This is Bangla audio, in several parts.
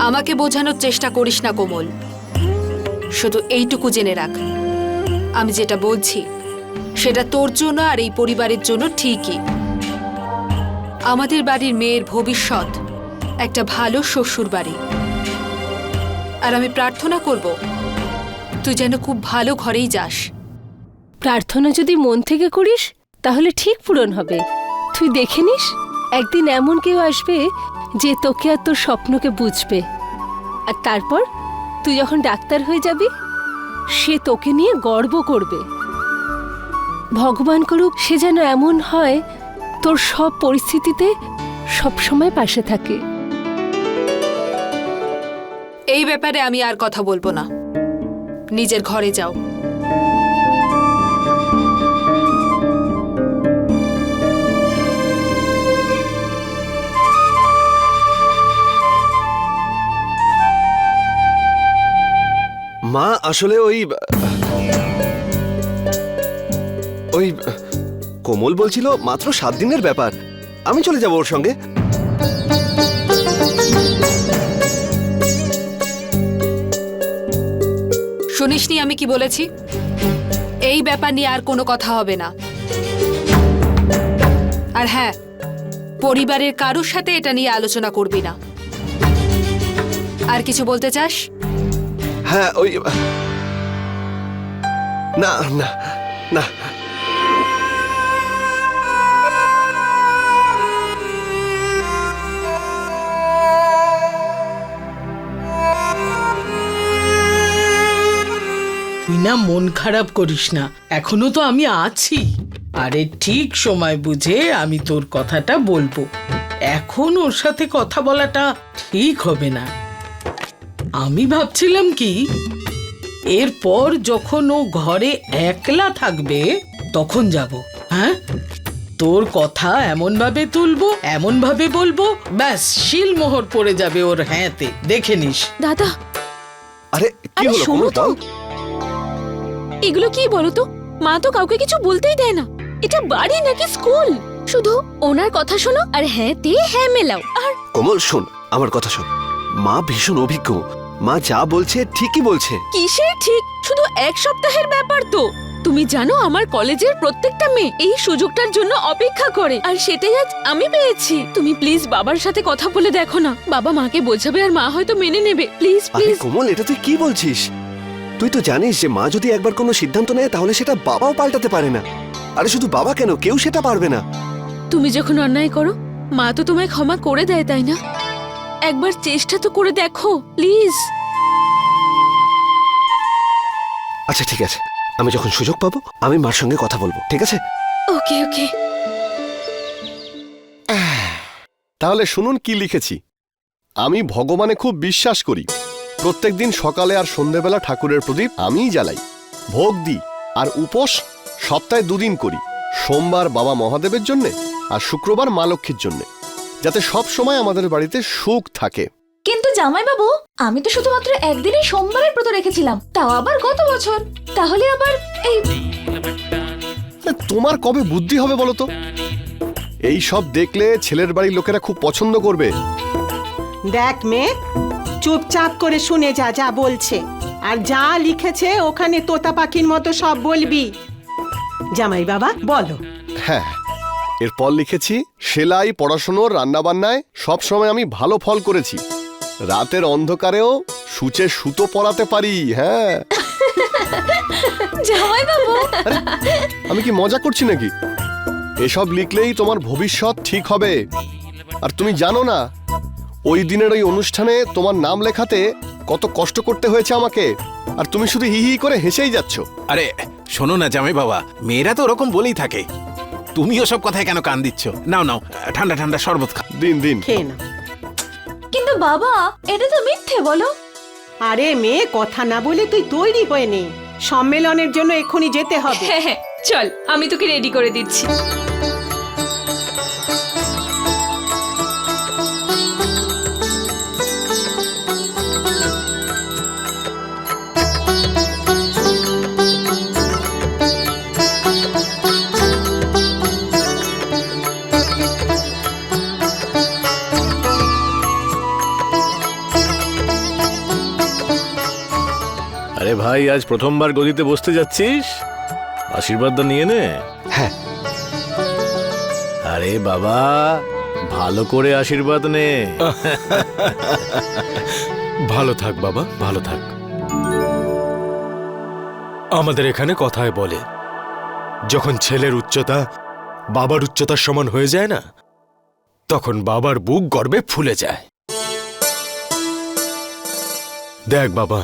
আমাকে বোঝানোর চেষ্টা করিস না কোমল। শুধু এইটুকু জেনে রাখ, আমি যেটা বলছি সেটা তোর জন্য আর এই পরিবারের জন্য ঠিকই। আমাদের বাড়ির মেয়ের ভবিষ্যৎ একটা ভালো শ্বশুর বাড়ি, আর আমি প্রার্থনা করব তুই যেন খুব ভালো ঘরেই যাস। প্রার্থনা যদি মন থেকে করিস তাহলে ঠিক পূরণ হবে। তুই দেখে নিস, একদিন এমন কেউ আসবে যে তোকে আর তোর স্বপ্নকে বুঝবে, আর তারপর তুই যখন ডাক্তার হয়ে যাবি সে তোকে নিয়ে গর্ব করবে। ভগবান করুক সে যেন এমন হয় তোর সব পরিস্থিতিতে সবসময় পাশে থাকে। এই ব্যাপারে আমি আর কথা বলবো না, নিজের ঘরে যাও। মা আসলে ওই কোমল বলছিল মাত্র 7 দিনের ব্যাপার, আমি চলে যাব ওর সঙ্গে। শুনিসনি আমি কি বলেছি? এই ব্যাপার নিয়ে আর কোনো কথা হবে না। আর হ্যাঁ, পরিবারের কারোর সাথে এটা নিয়ে আলোচনা করবি না। আর কিছু বলতে চাস? হ্যাঁ ওই না না না, তুই না মন খারাপ করিস না, এখনো তো আমি আছি। আরে ঠিক সময় বুঝে আমি তোর কথাটা বলবো। এখন ওর সাথে কথা বলাটা ঠিক হবে না। আমি ভাবছিলাম কি, এরপর যখন ও ঘরে একলা থাকবে তখন যাব। হ্যাঁ, তোর কথা এমন ভাবে তুলবো, এমন ভাবে বলবো, ব্যাস শিলমোহর পড়ে যাবে ওর হ্যাঁতে, দেখে নিস। দাদা, আরে কি হলো কোমল বল? এগুলো কি বলো তো? মা তো কাউকে কিছু বলতেই দেয় না। এটা বাড়ি নাকি স্কুল? শুধু ওনার কথা শোনো আর হ্যাঁ তে হ্যাঁ মেলাও। আর কোমল শোন, আমার কথা শোন। মা ভীষণ অভিজ্ঞ, মা যা বলছে ঠিকই বলছে। কিসের ঠিক? শুধু 1 সপ্তাহের ব্যাপার তো। তুমি জানো আমার কলেজের প্রত্যেকটা মেয়ে এই সুযোগটার জন্য অপেক্ষা করে, আর সেটাই আজ আমি পেয়েছি। তুমি প্লিজ বাবার সাথে কথা বলে দেখো না, বাবা মাকে বোঝাবে আর মা হয়তো মেনে নেবে। প্লিজ আরে প্লিজ। কোমল, এটা তুই কি বলছিস? তুই তো জানিস যে মা যদি একবার কোনো সিদ্ধান্ত নেয় তাহলে সেটা বাবাও পাল্টাতে পারে না। আরে শুধু বাবা কেন, কেউ সেটা পারবে না। তুমি যখন অন্যায় করো মা তো তোমায় ক্ষমা করে দেয়, তাই না? একবার চেষ্টা তো করে দেখো প্লিজ। আচ্ছা ঠিক আছে, আমি যখন সুযোগ পাবো আমি মার সঙ্গে কথা বলবো, ঠিক আছে? ওকে ওকে। তাহলে শুনুন কি লিখেছি। আমি ভগবানে খুব বিশ্বাস করি। প্রত্যেকদিন সকালে আর সন্ধেবেলা ঠাকুরের প্রদীপ আমিই জ্বালাই, ভোগ দিই, আর উপোস সপ্তাহে 2 দিন করি। সোমবার বাবা মহাদেবের জন্যে আর শুক্রবার মা লক্ষ্মীর জন্যে, যাতে সব সময় আমাদের বাড়িতে সুখ থাকে। কিন্তু জামাইবাবু, আমি তো শুধুমাত্র একদিনই সোমবারের ব্রত রেখেছিলাম, তাও আবার গত বছর। তাহলে আবার এই আরে তোমার কবে বুদ্ধি হবে বলো তো? এই সব দেখলে ছেলের বাড়ির লোকেরা খুব পছন্দ করবে। দেখ মেয়ে, চুপচাপ করে শুনে যা যা বলছে, আর যা লিখেছে ওখানে তোতা পাখির মতো সব বলবি। জামাই বাবা বলো। হ্যাঁ, এরপর লিখেছি সেলাই, পড়াশুনোর, রান্নাবান্নায় সব সময় আমি ভালো ফল করেছি। রাতের অন্ধকারেও সূচে সুতো পরাতে পারি। হ্যাঁ, জামাইবাবু, আমি কি মজা করছি নাকি? এসব লিখলেই তোমার ভবিষ্যৎ ঠিক হবে। আর তুমি জানো না, ওই দিনের ওই অনুষ্ঠানে তোমার নাম লেখাতে কত কষ্ট করতে হয়েছে আমাকে, আর তুমি শুধু হি হি করে হেসেই যাচ্ছ। আরে শোনো না জামাই বাবা, মেয়েরা তো ওরকম বলেই থাকে। তুমি ওসব কথায় কেন কান দিচ্ছ? নাও নাও, ঠান্ডা ঠান্ডা শরবত খা। দিন দিন খেয়ে না। কিন্তু বাবা, এটা তো মিথ্যে বলো। আরে মেয়ে, কথা না বলে তুই তৈরি হয়ে নে, সম্মেলনের জন্য এক্ষুনি যেতে হবে। হ্যাঁ হ্যাঁ চল, আমি তোকে রেডি করে দিচ্ছি। আরে ভাই, আজ প্রথমবার গদিতে বসতে যাচ্ছিস, আশীর্বাদটা নিয়ে নে। হ্যাঁ। আরে বাবা, ভালো করে আশীর্বাদ নে। ভালো থাক বাবা, ভালো থাক। আমাদের এখানে কথায় বলে, যখন ছেলের উচ্চতা বাবার উচ্চতার সমান হয়ে যায় না, তখন বাবার বুক গর্বে ফুলে যায়। দেখ বাবা,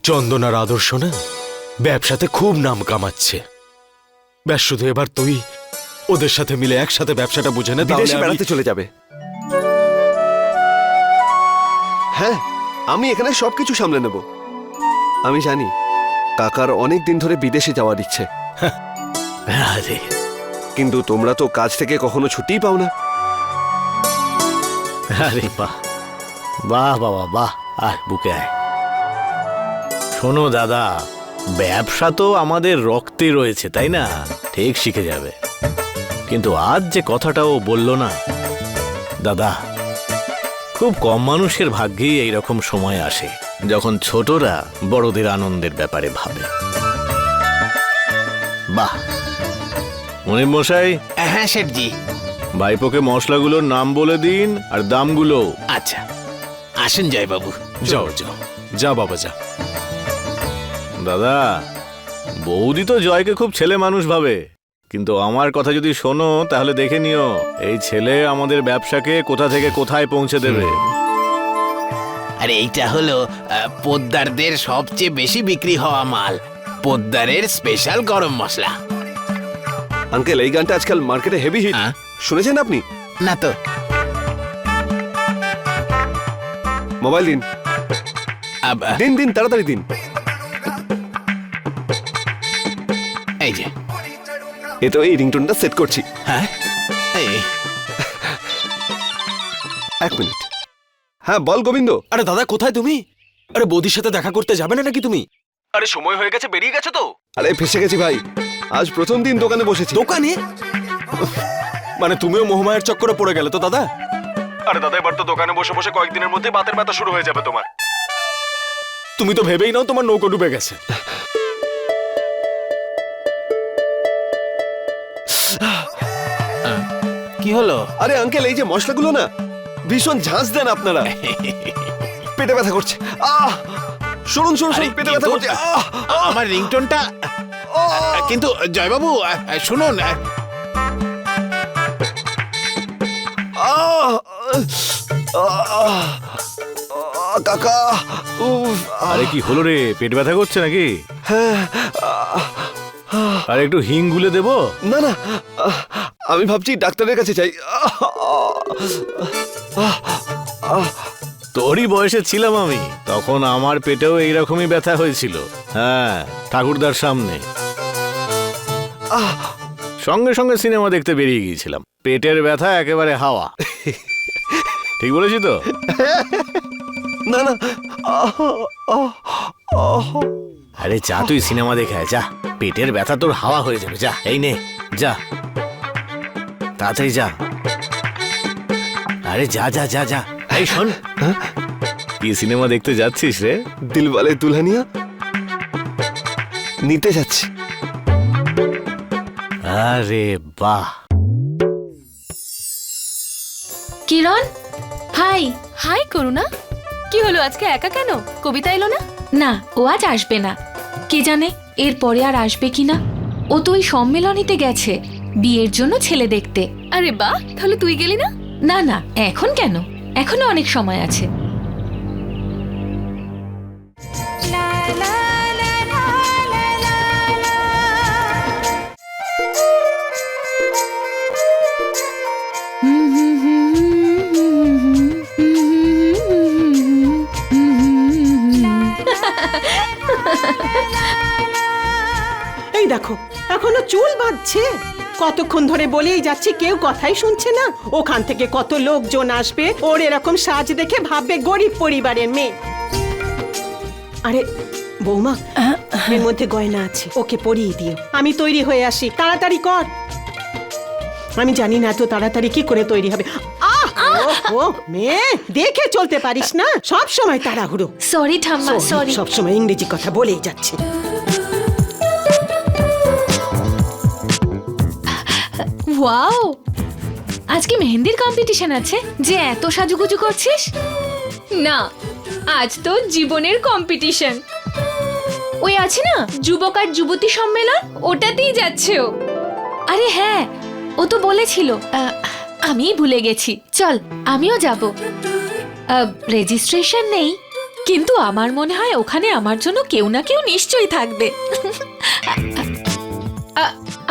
চন্দনার আদর্শ না ব্যবসাতে খুব নাম কামাচ্ছে। ব্যাস শুধু এবার তুই ওদের সাথে মিলে একসাথে ব্যবসাটা বুঝে নে, বিদেশে বেড়াতে চলে যাবে। হ্যাঁ, আমি এখানে সবকিছু সামলে নেব। আমি জানি কাকার অনেক দিন ধরে বিদেশে যাওয়ার ইচ্ছে, আরে কিন্তু তোমরা তো কাজ থেকে কখনো ছুটিই পাও না। আরে বাহ বাহ বাবা বাহ, আয় বুকে আয়। শোনো দাদা, ব্যবসা তো আমাদের রক্তে রয়েছে, তাই না? ঠিক শিখে যাবে। কিন্তু আজ যে কথাটা ও বলল না দাদা, খুব কম মানুষের ভাগ্যেই এইরকম সময় আসে যখন ছোটরা বড়দের আনন্দের ব্যাপারে ভাবে। বাহ মনির মশাই, হ্যাঁ শেঠজি। ভাইপোকে মশলাগুলোর নাম বলে দিন আর দামগুলো। আচ্ছা, আসুন জয়বাবু। যাও যাও, যা বাবা যা। দাদা, বৌদি তো জয়কে খুব ছেলে মানুষ ভাবে, কিন্তু আমার কথা যদি শোনো তাহলে দেখে নিও, এই ছেলে আমাদের ব্যবসাকে কোথা থেকে কোথায় পৌঁছে দেবে। আরে এইটা হলো পোদ্দারদের সবচেয়ে বেশি বিক্রি হওয়া মাল, পোদ্দারের স্পেশাল গরম মশলা। আঙ্কেল, এই গানটা আজকাল মার্কেটে হেভি হিট, শুনেছেন আপনি? না তো। মোবাইল দিন, দিন দিন, তাড়াতাড়ি দিন। এই যে, এ তো এই রিংটোনটা সেট করছি। হ্যাঁ এই, 1 মিনিট। হ্যাঁ বল গোবিন্দ। আরে দাদা, কোথায় তুমি? আরে বৌদির সাথে দেখা করতে যাবে না নাকি তুমি? আরে সময় হয়ে গেছে, বেরিয়ে গেছো তো? আরে ফেসে গেছি ভাই, আজ প্রথম দিন দোকানে বসেছি। দোকানে? মানে তুমিও মোহমায়ের চক্করে পড়ে গেলে তো দাদা? আরে দাদা, এবার তো দোকানে বসে বসে কয়েকদিনের মধ্যে বাতের ব্যথা শুরু হয়ে যাবে তোমার। তুমি তো ভেবেই নাও তোমার নৌকো ডুবে গেছে। কি হলো? আরে আঙ্কেল, এই যে মশলাগুলো না ভীষণ ঝাঁজ দেন আপনারা। পেটে ব্যথা করছে। শুনুন শুনুন, আরে, পেটে ব্যথা করছে। আমার রিংটোনটা। কিন্তু জয়বাবু শুনুন, কাকা, উফ, আরে কি হলো রে, পেট ব্যথা করছে নাকি? আর একটু হিং গুলে দেবো? না না, আমি ভাবছি ডাক্তারের কাছে যাই। তোরই বয়সে ছিলাম আমি, তখন আমার পেটেও এইরকমই ব্যথা হয়েছিল। হ্যাঁ, ঠাকুরদার সামনে। সঙ্গে সঙ্গে সিনেমা দেখতে বেরিয়ে গিয়েছিলাম, পেটের ব্যথা একেবারে হাওয়া। ঠিক বলেছি তো? না না, আরে যা, তুই সিনেমা দেখে আয়, যা। পেটের ব্যথা তোর হাওয়া হয়ে যাবে, যা। এই নে, যা তাড়াতাড়ি যা। আরে যা যা যা যা। এই শোন, কি সিনেমা দেখতে যাচ্ছিস রে? দিলওয়ালে দুলহানিয়া নিতে যাচ্ছি। আরে বাহ। কিরণ, হাই। হাই করুণা, কি হলো আজকে একা কেন? কবিতা এলো না? না, ও আজ আসবে না। কে জানে এরপরে আর আসবে কিনা। ও তো ওই সম্মেলনীতে গেছে বিয়ের জন্য ছেলে দেখতে। আরে বাহ, তাহলে তুই গেলি না? না না, এখন কেন, এখনো অনেক সময় আছে। এই দেখো, এখনো চুল বাঁধছে। কতক্ষণ ধরে বলেই যাচ্ছি, কেউ কথাই শুনছে না। ওখান থেকে কত লোকজন আসবে, ওর এরকম সাজ দেখে ভাববে গরিব পরিবারের মেয়ে। আরে বৌমা, এর মধ্যে গয়না আছে, ওকে পরিয়ে দিও। আমি তৈরি হয়ে আসি, তাড়াতাড়ি কর। আমি জানি না এত তাড়াতাড়ি কি করে তৈরি হবে। ও মেয়ে, দেখে চলতে পারিস না? সব সময় তাড়াহুড়ো। সরি ঠাম্মা, সরি। সব সময় ইংরেজি কথা বলেই যাচ্ছে। ওয়াও, আজকে মেহেন্দির কম্পিটিশন আছে যে এত সাজুগুজু করছিস? না, আজ তো জীবনের কম্পিটিশন। ওই আছে না যুবক আর যুবতী সম্মেলন, ওটাতেই যাচ্ছে ও। আরে হ্যাঁ, ও তো বলেছিল। আমিই ভুলে গেছি। চল, আমিও যাব। রেজিস্ট্রেশন নেই, কিন্তু আমার মনে হয় ওখানে আমার জন্য কেউ না কেউ নিশ্চয়ই থাকবে।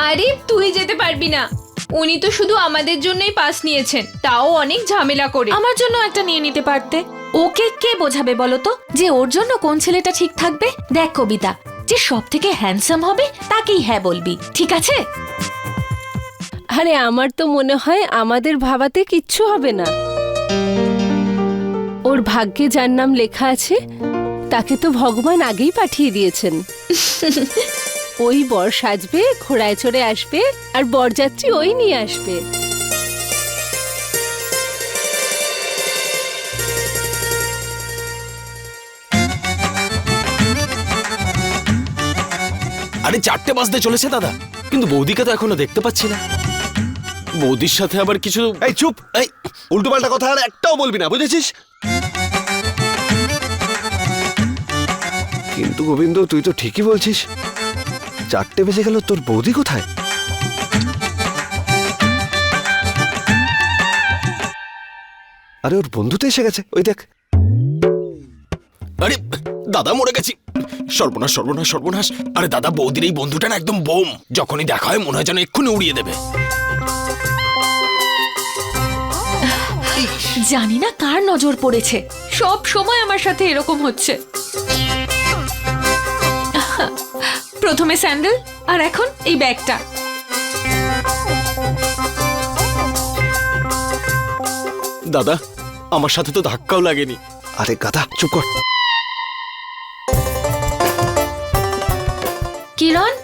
আরে তুই যেতে পারবি না, উনি তো শুধু আমাদের জন্যই পাস নিয়েছেন, তাও অনেক ঝামেলা করে। আমার জন্য একটা নিয়ে নিতে পারতে। ওকে কে বোঝাবে বলো তো যে ওর জন্য কোন ছেলেটা ঠিক থাকবে? দেখ কবিতা, যে সব থেকে হ্যান্ডসাম হবে তাকেই হ্যাঁ বলবি, ঠিক আছে? আরে আমার তো মনে হয় আমাদের ভাবাতে কিচ্ছু হবে না। ওর ভাগ্যে যার নাম লেখা আছে তাকে তো ভগবান আগেই পাঠিয়ে দিয়েছেন। ওই বর সাজবে, ঘোড়ায় চড়ে আসবে, আর বরযাত্রী ওই নিয়ে আসবে। আরে 4টে বাজতে চলেছে দাদা, কিন্তু বৌদিকে তো এখনো দেখতে পাচ্ছি না। বৌদির সাথে আবার কিছু। এই চুপ, এই উল্টোপাল্টা কথা আর একটাও বলবি না, বুঝেছিস? কিন্তু গোবিন্দ, তুই তো ঠিকই বলছিস। 4টে বেজে গেল, তোর বৌদি কোথায়? আরে ওর বন্ধু তো এসে গেছে, ওই দেখ। আরে দাদা, মরে গেছি। সর্বনাশ সর্বনাশ সর্বনাশ। আরে দাদা, বৌদির এই বন্ধুটা না একদম বোম। যখনই দেখা হয় মনে হয় যেন এক্ষুনি উড়িয়ে দেবে। জানি না কার নজর পড়েছে, সব সময় আমার সাথে এরকম হচ্ছে। প্রথমে স্যান্ডেল, আর এখন এই ব্যাগটা। দাদা, আমার সাথে তো ধাক্কাও লাগেনি। আরে গাধা, চুপ কর। কিরণ,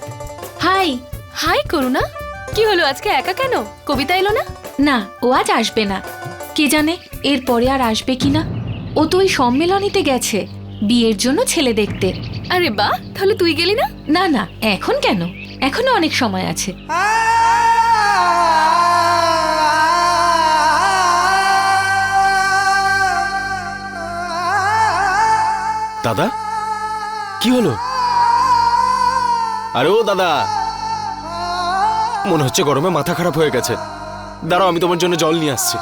হাই। হাই করুণা, কি হলো আজকে একা কেন? কবিতা এলো না? না, ও আজ আসবে না। কে জানে এরপরে আর আসবে কিনা। ও তো ওই সম্মেলনীতে গেছে বিয়ের জন্য ছেলে দেখতে। আরে বাহ, তাহলে তুই গেলি না? না না, এখন কেন? এখনো অনেক সময় আছে। দাদা, কি হলো? আরে ও দাদা, মনে হচ্ছে গরমে মাথা খারাপ হয়ে গেছে। দাঁড়াও, আমি তোমার জন্য জল নিয়ে আসছি।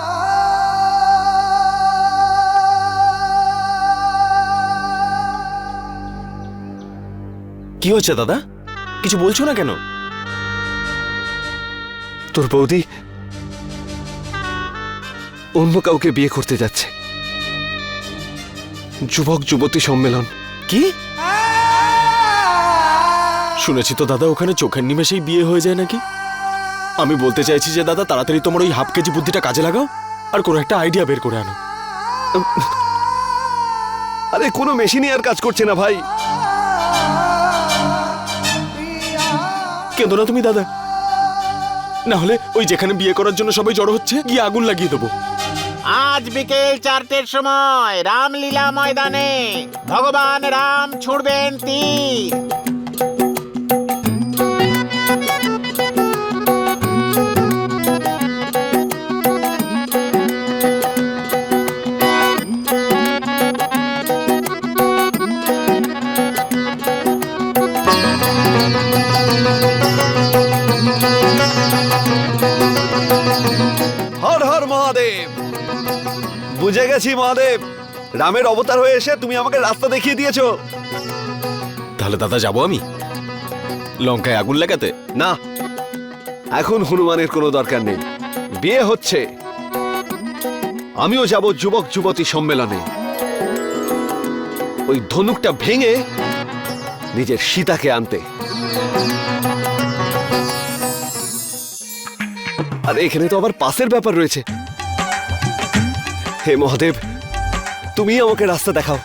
কি হচ্ছে দাদা? কিছু বলছো না কেন? তোর বৌদি অন্য কাউকে বিয়ে করতে যাচ্ছে। যুবক যুবতী সম্মেলন। কি শুনেছি তো দাদা, ওখানে চোখের নিমেষেই বিয়ে হয়ে যায় নাকি? আমি বলতে চাইছি যে দাদা, তাড়াতাড়ি তোমার ওই হাফ কেজি বুদ্ধিটা কাজে লাগাও আর কোনো একটা আইডিয়া বের করে আনো। আরে কোনো মেশিনই আর কাজ করছে না ভাই। কেঁদো না তুমি দাদা, না হলে ওই যেখানে বিয়ে করার জন্য সবাই জড়ো হচ্ছে গিয়ে আগুন লাগিয়ে দেবো। আজ বিকেল 4টের সময় রামলীলা ময়দানে ভগবান রাম ছুড়বেন তীর। হর হর মহাদেব। বুঝে গেছি মহাদেব, রামের অবতার হয়ে এসে তুমি আমাকে রাস্তা দেখিয়ে দিয়েছো। তাহলে দাদা, যাবো আমি লঙ্কায় আগুন লাগাতে? না, এখন হনুমানের কোনো দরকার নেই। বিয়ে হচ্ছে, আমিও যাব যুবক যুবতী সম্মেলনে। ওই ধনুকটা ভেঙে নিজের সীতাকে আনতে। আর এখানে তো আবার পাসের ব্যাপার রয়েছে। হে মহাদেব, তুমি আমাকে রাস্তা দেখাও।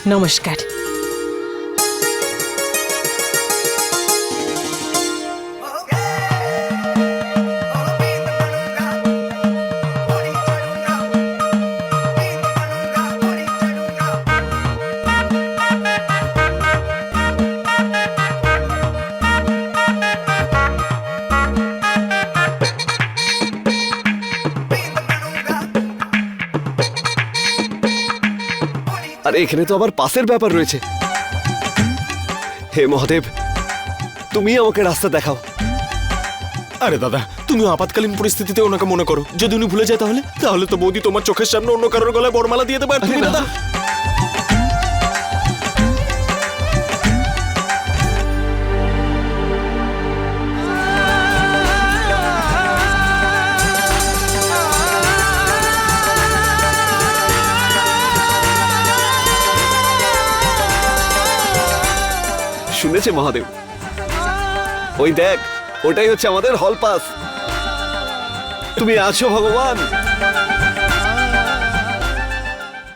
নমস্কার। আরে এখানে তো আবার পাসের ব্যাপার রয়েছে। হে মহাদেব, তুমি আমাকে রাস্তা দেখাও। আরে দাদা, তুমি আপাতকালীন পরিস্থিতিতে ওনাকে মনে করো, যদি উনি ভুলে যায় তাহলে তাহলে তো বৌদি তোমার চোখের সামনে অন্য কারোর গলায় বরমালা দিয়ে দেবে। আর তুমি দাদা, শুনেছে মহাদেব? ওই দেখ, ওটাই হচ্ছে আমাদের হল পাস। তুমি আছো ভগবান।